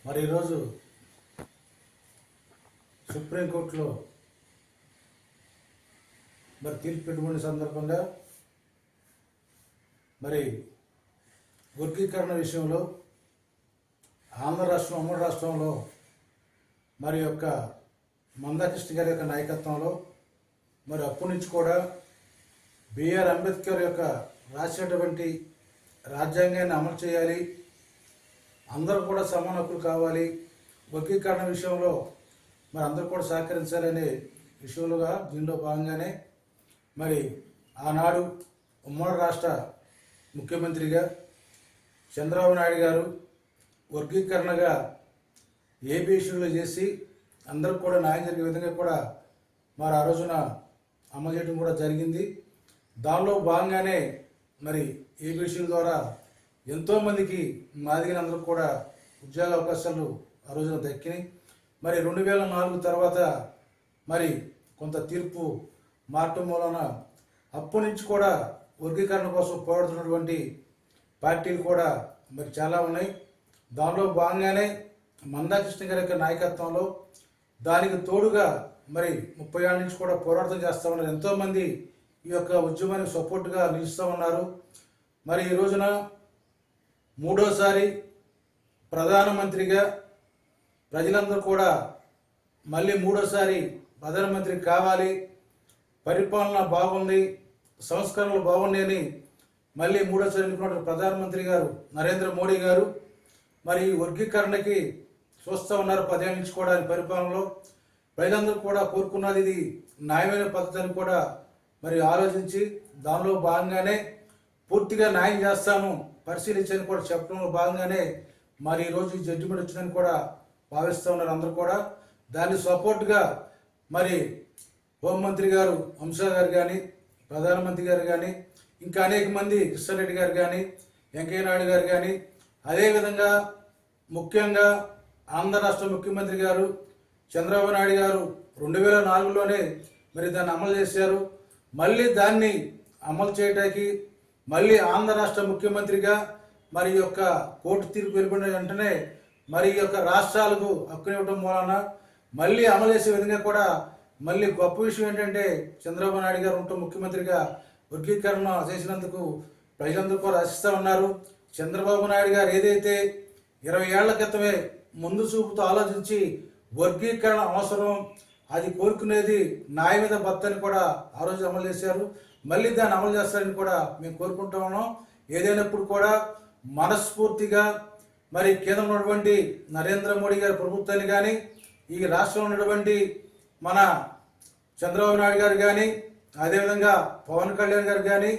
మరి ఈరోజు సుప్రీంకోర్టులో మరి తీర్పు పెట్టుకునే సందర్భంగా మరి వర్గీకరణ విషయంలో ఆంధ్ర రాష్ట్రం ఉమ్మడి రాష్ట్రంలో మరి యొక్క మందాకృష్ణ గారి యొక్క నాయకత్వంలో మరి అప్పటి నుంచి కూడా బిఆర్ అంబేద్కర్ యొక్క రాసినటువంటి రాజ్యాంగాన్ని అమలు చేయాలి, అందరూ కూడా సమాన హక్కులు కావాలి, వర్గీకరణ విషయంలో మరి అందరూ కూడా సహకరించాలనే విషయంలోగా దీనిలో భాగంగానే మరి ఆనాడు ఉమ్మడి రాష్ట్ర ముఖ్యమంత్రిగా చంద్రబాబు నాయుడు గారు వర్గీకరణగా ఏపీ ఇష్యూలో చేసి అందరికి కూడా న్యాయం జరిగే విధంగా కూడా మరి ఆ రోజున అమలు చేయడం కూడా జరిగింది. దానిలో భాగంగానే మరి ఏపీ ఇష్యూల ద్వారా ఎంతోమందికి మాదిగలందరూ కూడా ఉద్యోగ అవకాశాలు ఆ రోజున దక్కినాయి. మరి 2004 తర్వాత మరి కొంత తీర్పు మార్చడం వలన అప్పటి నుంచి కూడా వర్గీకరణ కోసం పోరాడుతున్నటువంటి పార్టీలు కూడా మరి చాలా ఉన్నాయి. దానిలో భాగంగానే మందాకృష్ణ గారి యొక్క నాయకత్వంలో దానికి తోడుగా మరి 30 ఏళ్ళ నుంచి కూడా పోరాటం చేస్తూ ఉన్నారు. ఎంతోమంది ఈ యొక్క ఉద్యమానికి సపోర్ట్గా నిలుస్తూ ఉన్నారు. మరి ఈ రోజున మూడోసారి ప్రధానమంత్రిగా ప్రజలందరూ కూడా మళ్ళీ మూడోసారి ప్రధానమంత్రి కావాలి, పరిపాలన బాగుంది, సంస్కరణలు బాగున్నాయి అని మళ్ళీ మూడోసారి ఎన్నుకున్న ప్రధానమంత్రి గారు నరేంద్ర మోడీ గారు మరి వర్గీకరణకి చూస్తూ ఉన్నారు. 10 ఏళ్ళ నుంచి కూడా పరిపాలనలో ప్రజలందరూ కూడా కోరుకున్నది ఇది న్యాయమైన పద్ధతి అని కూడా మరి ఆలోచించి దానిలో భాగంగానే పూర్తిగా న్యాయం చేస్తాము పరిశీలించని కూడా చెప్పడంలో భాగంగానే మరి ఈరోజు ఈ జడ్జిమెంట్ వచ్చిందని కూడా భావిస్తూ ఉన్నారు అందరూ కూడా. దాన్ని సపోర్ట్గా మరి హోంమంత్రి గారు హంస గారు కానీ, ప్రధానమంత్రి గారు కానీ, ఇంకా అనేక మంది కిషన్ రెడ్డి గారు కానీ, వెంకయ్య నాయుడు గారు కానీ, అదేవిధంగా ముఖ్యంగా ఆంధ్ర రాష్ట్ర ముఖ్యమంత్రి గారు చంద్రబాబు నాయుడు గారు 2004లోనే మరి దాన్ని అమలు చేశారు. మళ్ళీ దాన్ని అమలు చేయడానికి మళ్ళీ ఆంధ్ర రాష్ట్ర ముఖ్యమంత్రిగా మరి యొక్క కోర్టు తీర్పు వెలువడిన వెంటనే మరి ఈ యొక్క రాష్ట్రాలకు హక్కునివ్వడం వలన మళ్ళీ అమలు చేసే విధంగా కూడా మళ్ళీ గొప్ప విషయం ఏంటంటే చంద్రబాబు నాయుడు గారు ఉంటూ ముఖ్యమంత్రిగా వర్గీకరణ చేసినందుకు ప్రజలందరూ కూడా హర్షిస్తూ ఉన్నారు. చంద్రబాబు నాయుడు గారు ఏదైతే 20 ఏళ్ల క్రితమే ముందు చూపుతో ఆలోచించి వర్గీకరణ అవసరం, అది కోరుకునేది న్యాయం మీద బత్తని కూడా ఆ రోజు అమలు చేశారు. మళ్ళీ దాన్ని అమలు చేస్తారని కూడా మేము కోరుకుంటా ఉన్నాం. ఏదైనప్పుడు కూడా మనస్ఫూర్తిగా మరి కేంద్రంలో ఉన్నటువంటి నరేంద్ర మోడీ గారి ప్రభుత్వాన్ని కానీ, ఈ రాష్ట్రంలో ఉన్నటువంటి మన చంద్రబాబు నాయుడు గారు కానీ, అదేవిధంగా పవన్ కళ్యాణ్ గారు కానీ,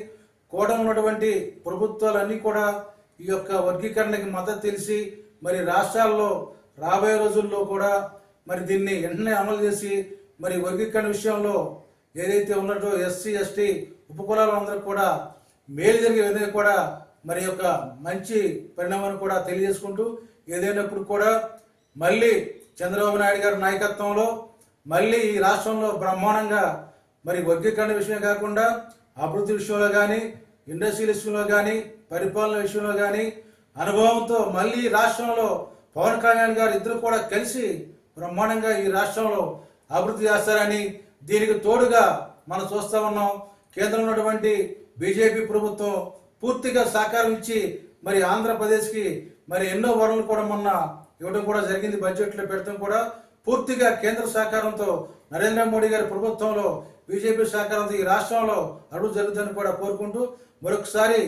కూడా ఉన్నటువంటి ప్రభుత్వాలన్నీ కూడా ఈ యొక్క వర్గీకరణకి మద్దతు తెలిసి మరి రాష్ట్రాల్లో రాబోయే రోజుల్లో కూడా మరి దీన్ని వెంటనే అమలు చేసి మరి వర్గీకరణ విషయంలో ఏదైతే ఉన్నట్టు ఎస్సీ ఎస్టీ ఉపకులాలందరూ కూడా మేలు జరిగే విధంగా కూడా మరి యొక్క మంచి పరిణామాన్ని కూడా తెలియజేసుకుంటూ ఏదైనప్పుడు కూడా మళ్ళీ చంద్రబాబు నాయుడు గారి నాయకత్వంలో మళ్ళీ ఈ రాష్ట్రంలో బ్రహ్మాండంగా మరి వర్గీకరణ విషయమే కాకుండా అభివృద్ధి విషయంలో కానీ, ఇండస్ట్రియల్ విషయంలో కానీ, పరిపాలన విషయంలో కానీ అనుభవంతో మళ్ళీ రాష్ట్రంలో పవన్ కళ్యాణ్ గారు ఇద్దరు కూడా కలిసి బ్రహ్మాండంగా ఈ రాష్ట్రంలో అభివృద్ధి చేస్తారని, దీనికి తోడుగా మనం చూస్తూ ఉన్నాం. కేంద్రంలో ఉన్నటువంటి బీజేపీ ప్రభుత్వం పూర్తిగా సహకారం ఇచ్చి మరి ఆంధ్రప్రదేశ్కి మరి ఎన్నో వనరులు కూడా మొన్న ఇవ్వడం కూడా జరిగింది. బడ్జెట్లో పెడతాం కూడా పూర్తిగా కేంద్ర సహకారంతో నరేంద్ర మోడీ గారి ప్రభుత్వంలో బీజేపీ సహకారంతో ఈ రాష్ట్రంలో అభివృద్ధి జరుగుతుందని కూడా కోరుకుంటూ మరొకసారి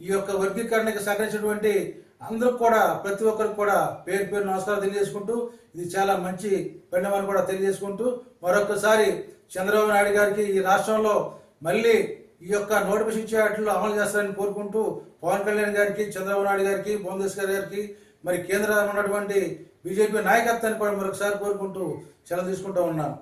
ఈ యొక్క వర్గీకరణకి సహకరించినటువంటి అందరూ కూడా ప్రతి ఒక్కరికి కూడా పేరు పేరు నమస్కారాలు తెలియజేసుకుంటూ ఇది చాలా మంచి పరిణామాన్ని కూడా తెలియజేసుకుంటూ మరొకసారి చంద్రబాబు నాయుడు గారికి ఈ రాష్ట్రంలో మళ్ళీ ఈ యొక్క నోటిఫికేషన్ ఇచ్చే వాటిలో అమలు చేస్తారని కోరుకుంటూ పవన్ కళ్యాణ్ గారికి, చంద్రబాబు నాయుడు గారికి, భువనేశ్వర్ గారికి మరి కేంద్రంలో ఉన్నటువంటి బీజేపీ నాయకత్వాన్ని కూడా మరొకసారి కోరుకుంటూ సెలవు తీసుకుంటూ ఉన్నాను.